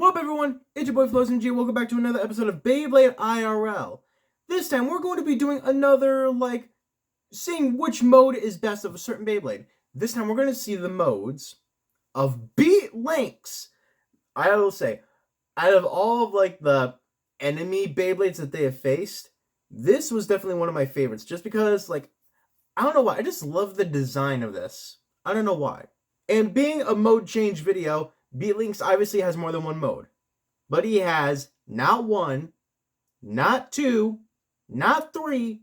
What up, everyone? It's your boy Floz and welcome back to another episode of Beyblade IRL. This time, we're going to be doing another, seeing which mode is best of a certain Beyblade. This time, we're going to see the modes of Lynx. I will say, out of all of, the enemy Beyblades that they have faced, this was definitely one of my favorites, just because, I don't know why, I just love the design of this. I don't know why. And being a mode change video, Lynx obviously has more than one mode. But he has not one, not two, not three,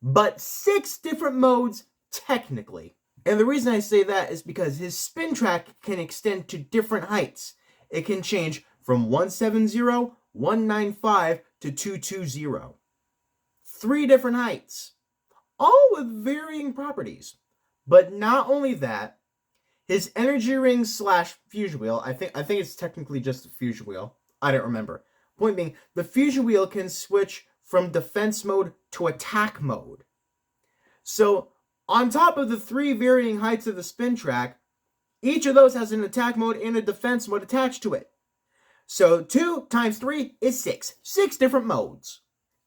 but 6 different modes technically. And the reason I say that is because his spin track can extend to different heights. It can change from 170, 195 to 220. 3 different heights. All with varying properties. But not only that, his energy ring / fusion wheel, I think it's technically just a fusion wheel. I don't remember. Point being, the fusion wheel can switch from defense mode to attack mode. So, on top of the 3 varying heights of the spin track, each of those has an attack mode and a defense mode attached to it. So, 2 times 3 is 6. 6 different modes.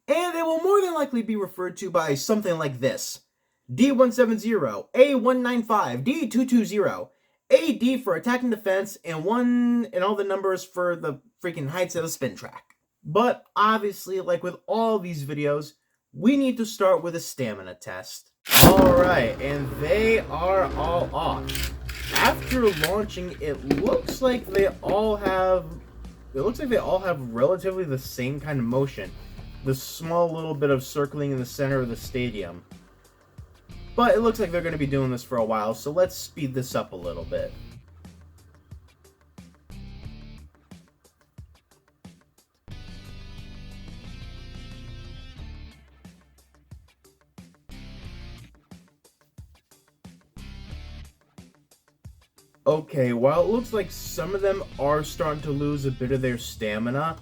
And they will more than likely be referred to by something like this. D170, A195, D220, AD for attack and defense, and all the numbers for the freaking heights of the spin track. But obviously, like with all these videos, we need to start with a stamina test. Alright, and they are all off. After launching, it looks like they all have relatively the same kind of motion. The small little bit of circling in the center of the stadium. But it looks like they're going to be doing this for a while, so let's speed this up a little bit. Okay, while it looks like some of them are starting to lose a bit of their stamina,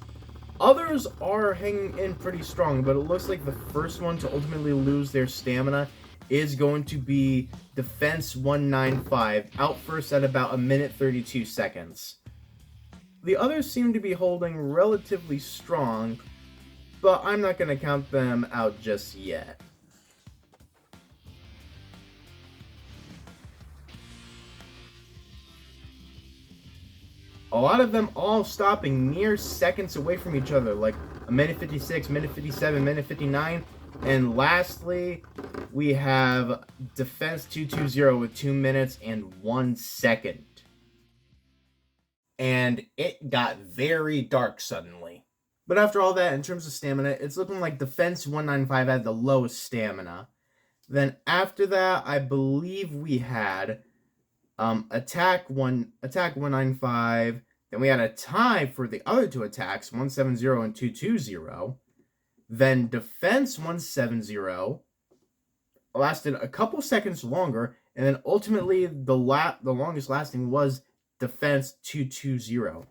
others are hanging in pretty strong, but it looks like the first one to ultimately lose their stamina is going to be Defense 195, out first at about 1 minute 32 seconds. The others seem to be holding relatively strong, but I'm not going to count them out just yet. A lot of them all stopping mere seconds away from each other, like 1 minute 56, 1 minute 57, 1 minute 59. And lastly, we have Defense 220 with 2 minutes and 1 second. And it got very dark suddenly. But after all that, in terms of stamina, it's looking like Defense 195 had the lowest stamina. Then after that, I believe we had Attack 195. Then we had a tie for the other 2 attacks, 170 and 220. Then Defense 170 lasted a couple seconds longer, and then ultimately the longest lasting was Defense 220.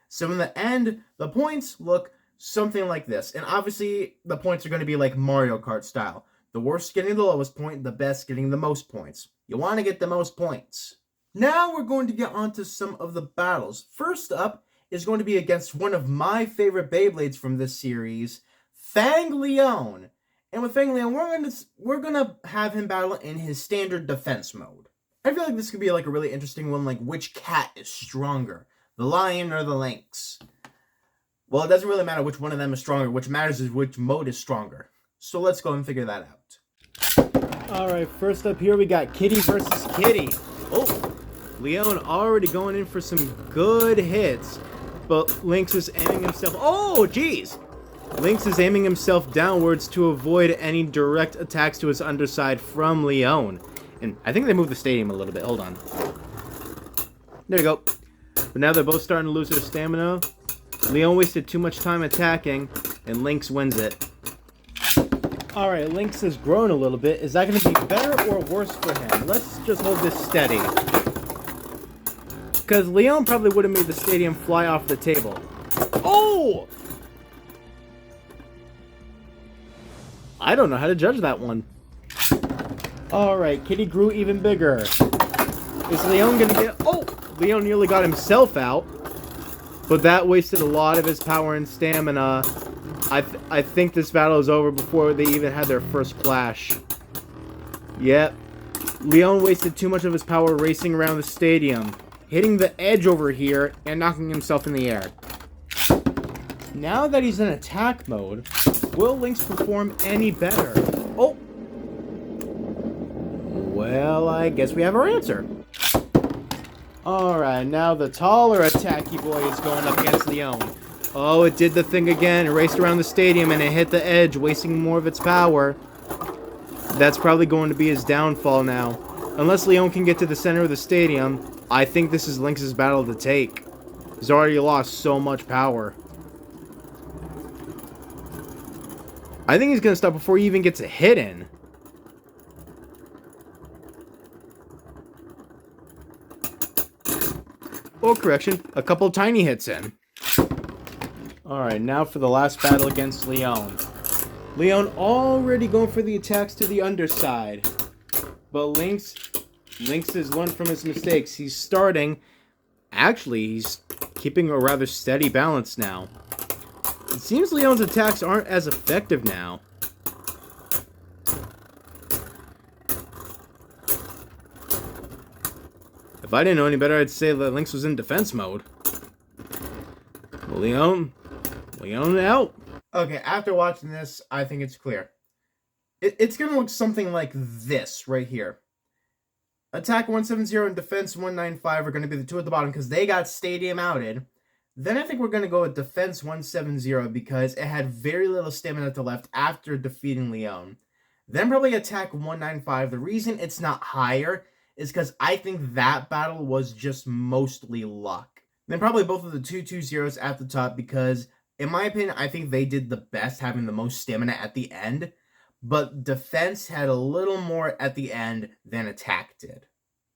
So in the end, the points look something like this. And obviously, the points are going to be like Mario Kart style. The worst getting the lowest point, the best getting the most points. You want to get the most points. Now we're going to get onto some of the battles. First up is going to be against one of my favorite Beyblades from this series, Fang Leon. And with Fang Leon, we're gonna have him battle in his standard defense mode. I feel like this could be a really interesting one, like which cat is stronger, the lion or the lynx. Well, it doesn't really matter which one of them is stronger. What matters is which mode is stronger. So let's go and figure that out. Alright, first up here we got Kitty versus Kitty. Oh, Leon already going in for some good hits, but Lynx is aiming himself. Oh, jeez! Lynx is aiming himself downwards to avoid any direct attacks to his underside from Leon. And I think they moved the stadium a little bit. Hold on. There you go. But now they're both starting to lose their stamina. Leon wasted too much time attacking, and Lynx wins it. Alright, Lynx has grown a little bit. Is that going to be better or worse for him? Let's just hold this steady. Because Leon probably would have made the stadium fly off the table. Oh! I don't know how to judge that one. Alright, Kitty grew even bigger. Is Leon gonna get... Oh! Leon nearly got himself out. But that wasted a lot of his power and stamina. I think this battle is over before they even had their first clash. Yep. Leon wasted too much of his power racing around the stadium, hitting the edge over here and knocking himself in the air. Now that he's in attack mode, will Lynx perform any better? Oh! Well, I guess we have our answer. Alright, now the taller attacky boy is going up against Leon. Oh, it did the thing again. It raced around the stadium and it hit the edge, wasting more of its power. That's probably going to be his downfall now. Unless Leon can get to the center of the stadium, I think this is Lynx's battle to take. He's already lost so much power. I think he's going to stop before he even gets a hit in. Oh, correction. A couple tiny hits in. Alright, now for the last battle against Leon. Leon already going for the attacks to the underside. But Lynx has learned from his mistakes. He's starting... Actually, he's keeping a rather steady balance now. It seems Leon's attacks aren't as effective now. If I didn't know any better, I'd say that Lynx was in defense mode. Leon out. Okay, after watching this, I think it's clear. It's going to look something like this right here. Attack 170 and Defense 195 are going to be the two at the bottom because they got Stadium outed. Then I think we're going to go with Defense 170 because it had very little stamina at the left after defeating Leon. Then probably Attack 195. The reason it's not higher is because I think that battle was just mostly luck. Then probably both of the 220s at the top because, in my opinion, I think they did the best having the most stamina at the end. But Defense had a little more at the end than Attack did.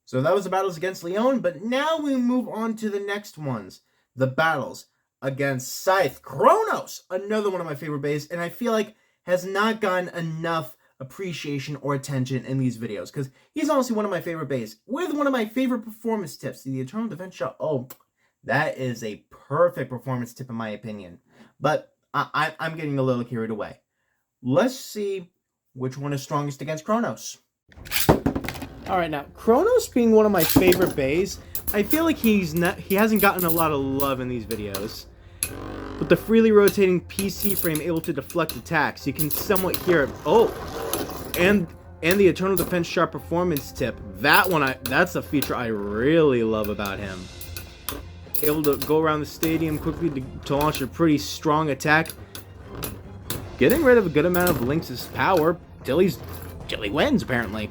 So that was the battles against Leon, but now we move on to the next ones. The battles against Scythe. Kronos, another one of my favorite bays, and I feel like has not gotten enough appreciation or attention in these videos, because he's honestly one of my favorite bays, with one of my favorite performance tips, the Eternal Defense Shot. Oh, that is a perfect performance tip in my opinion. But I'm getting a little carried away. Let's see which one is strongest against Kronos. Alright, now, Kronos being one of my favorite bays, I feel like he hasn't gotten a lot of love in these videos. With the freely rotating PC frame able to deflect attacks, you can somewhat hear it. Oh! And the Eternal Defense Sharp performance tip. That's a feature I really love about him. Able to go around the stadium quickly to launch a pretty strong attack. Getting rid of a good amount of Lynx's power till he wins, apparently.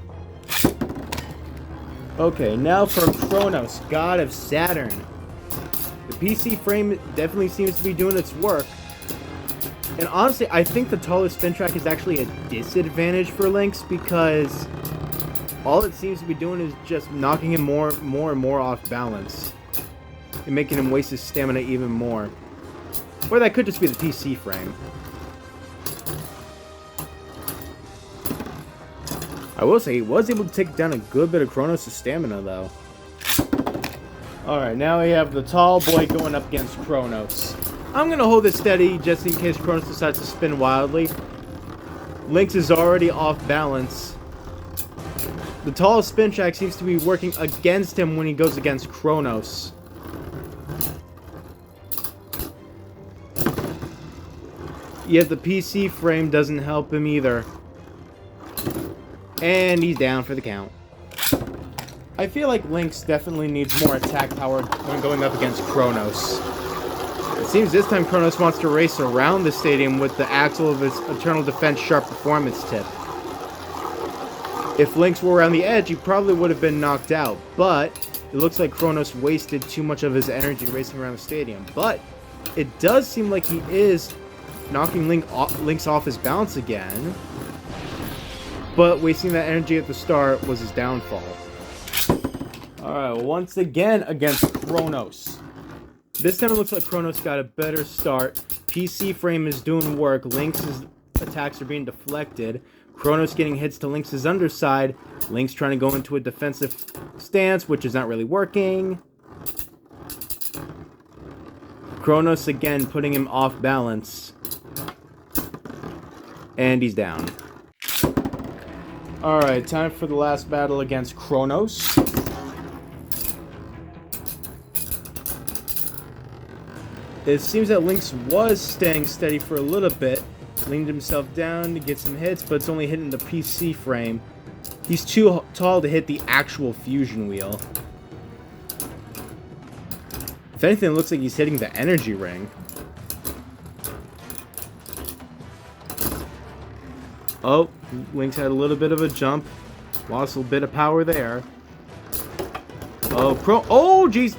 Okay, now for Kronos, God of Saturn. The PC frame definitely seems to be doing its work. And honestly, I think the taller spin track is actually a disadvantage for Lynx because all it seems to be doing is just knocking him more and more off balance. And making him waste his stamina even more. Or that could just be the PC frame. I will say, he was able to take down a good bit of Kronos' stamina, though. Alright, now we have the tall boy going up against Kronos. I'm going to hold it steady just in case Kronos decides to spin wildly. Lynx is already off balance. The tall spin track seems to be working against him when he goes against Kronos. Yet the PC frame doesn't help him either. And he's down for the count. I feel like Lynx definitely needs more attack power when going up against Kronos. It seems this time Kronos wants to race around the stadium with the axle of his Eternal Defense Sharp performance tip. If Lynx were around the edge, he probably would have been knocked out, but it looks like Kronos wasted too much of his energy racing around the stadium. But it does seem like he is knocking Lynx off his balance again. But wasting that energy at the start was his downfall. Alright, once again against Kronos. This time it looks like Kronos got a better start. PC frame is doing work. Lynx's attacks are being deflected. Kronos getting hits to Lynx's underside. Lynx trying to go into a defensive stance, which is not really working. Kronos again putting him off balance. And he's down. Alright, time for the last battle against Kronos. It seems that Lynx was staying steady for a little bit. Leaned himself down to get some hits, but it's only hitting the PC frame. He's too tall to hit the actual fusion wheel. If anything, it looks like he's hitting the energy ring. Oh, Lynx had a little bit of a jump. Lost a little bit of power there. Oh, oh, jeez.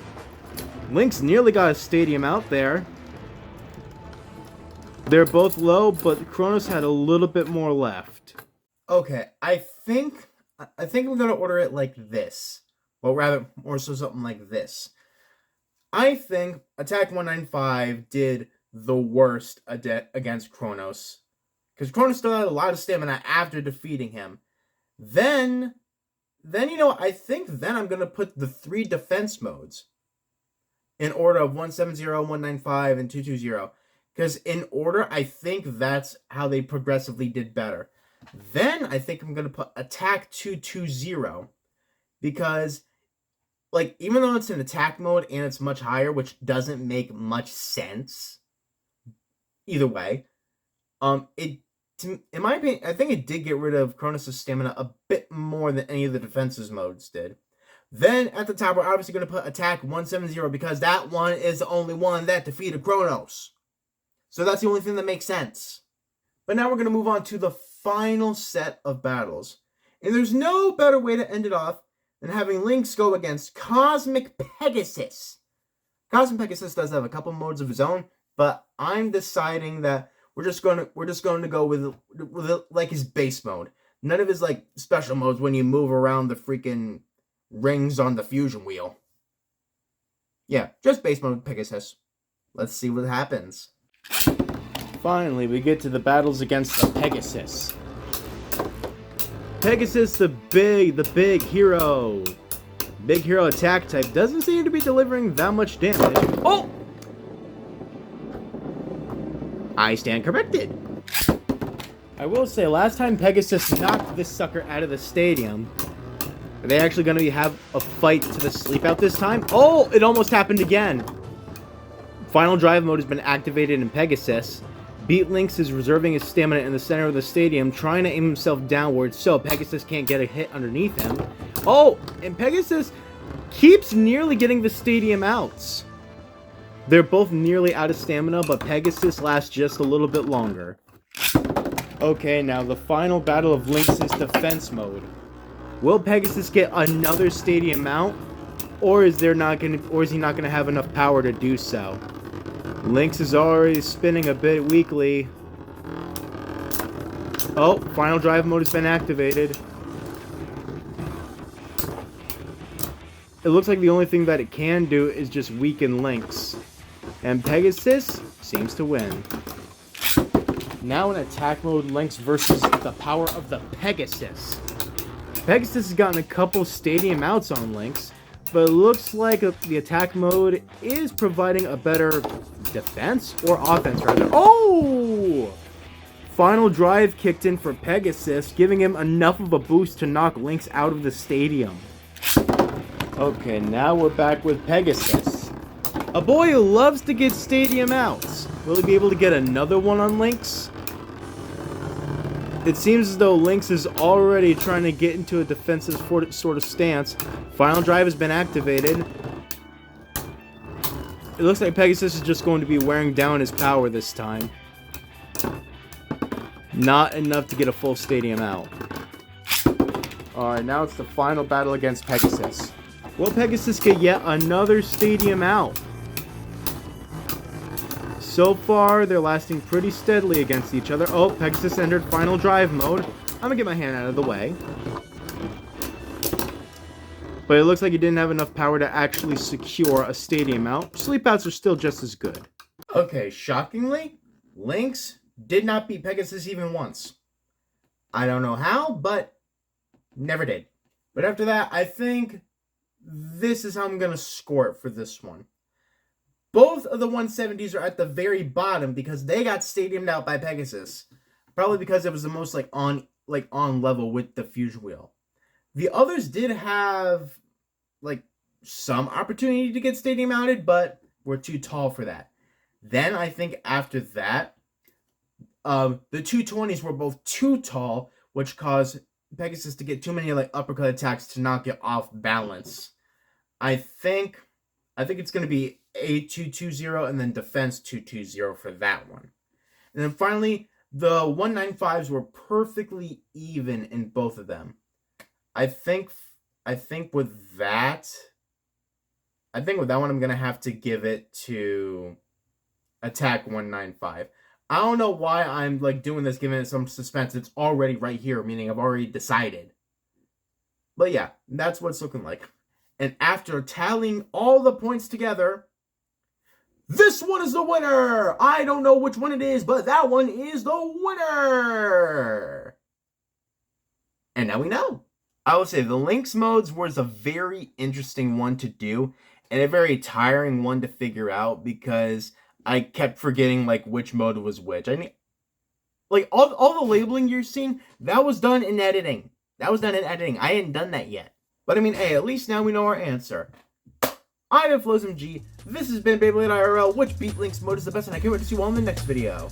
Lynx nearly got a stadium out there. They're both low, but Kronos had a little bit more left. Okay, I think I'm gonna order it like this. Well, rather, more so something like this. I think Attack 195 did the worst against Kronos. Because Kronos still had a lot of stamina after defeating him. Then, I think then I'm going to put the 3 defense modes in order of 170, 195, and 220. Because in order, I think that's how they progressively did better. Then I think I'm going to put Attack 220. Because, like, even though it's an attack mode and it's much higher, which doesn't make much sense, either way, in my opinion, I think it did get rid of Kronos' stamina a bit more than any of the defenses modes did. Then, at the top, we're obviously going to put Attack 170, because that one is the only one that defeated Kronos. So that's the only thing that makes sense. But now we're going to move on to the final set of battles. And there's no better way to end it off than having Lynx go against Cosmic Pegasus. Cosmic Pegasus does have a couple modes of his own, but I'm deciding that we're just going to go with like his base mode. None of his like special modes when you move around the freaking rings on the fusion wheel. Yeah, just base mode Pegasus. Let's see what happens. Finally, we get to the battles against the Pegasus. Pegasus, the big hero. Big hero attack type doesn't seem to be delivering that much damage. Oh! I stand corrected. I will say, last time Pegasus knocked this sucker out of the stadium, are they actually going to have a fight to the sleep out this time? Oh, it almost happened again. Final drive mode has been activated in Pegasus. Beat Lynx is reserving his stamina in the center of the stadium, trying to aim himself downward so Pegasus can't get a hit underneath him. Oh, and Pegasus keeps nearly getting the stadium out. They're both nearly out of stamina, but Pegasus lasts just a little bit longer. Okay, now the final battle of Lynx's defense mode. Will Pegasus get another stadium mount, or is he not gonna have enough power to do so? Lynx is already spinning a bit weakly. Oh, final drive mode has been activated. It looks like the only thing that it can do is just weaken Lynx. And Pegasus seems to win. Now in attack mode, Lynx versus the power of the Pegasus. Pegasus has gotten a couple stadium outs on Lynx, but it looks like the attack mode is providing a better defense or offense rather. Oh! Final drive kicked in for Pegasus, giving him enough of a boost to knock Lynx out of the stadium. Okay, now we're back with Pegasus. A boy who loves to get stadium outs. Will he be able to get another one on Lynx? It seems as though Lynx is already trying to get into a defensive sort of stance. Final drive has been activated. It looks like Pegasus is just going to be wearing down his power this time. Not enough to get a full stadium out. Alright, now it's the final battle against Pegasus. Will Pegasus get yet another stadium out? So far, they're lasting pretty steadily against each other. Oh, Pegasus entered final drive mode. I'm gonna get my hand out of the way. But it looks like he didn't have enough power to actually secure a stadium out. Sleep outs are still just as good. Okay, shockingly, Lynx did not beat Pegasus even once. I don't know how, but never did. But after that, I think this is how I'm gonna score it for this one. Both of the 170s are at the very bottom because they got stadiumed out by Pegasus. Probably because it was the most on level with the fusion wheel. The others did have some opportunity to get stadium mounted, but were too tall for that. Then I think after that, the 220s were both too tall, which caused Pegasus to get too many uppercut attacks to knock it off balance. I think it's going to be A220 and then defense 220 for that one. And then finally, the 195s were perfectly even in both of them. I think with that one I'm going to have to give it to Attack 195. I don't know why I'm doing this, giving it some suspense. It's already right here, meaning I've already decided. But yeah, that's what it's looking like. And after tallying all the points together, this one is the winner! I don't know which one it is, but that one is the winner! And now we know. I would say the Lynx modes was a very interesting one to do, and a very tiring one to figure out because I kept forgetting which mode was which. I mean, all the labeling you're seeing, that was done in editing. I hadn't done that yet. But I mean, hey, at least now we know our answer. I've been Floz. This has been Beyblade IRL. Which Beat Lynx mode is the best? And I can't wait to see you all in the next video.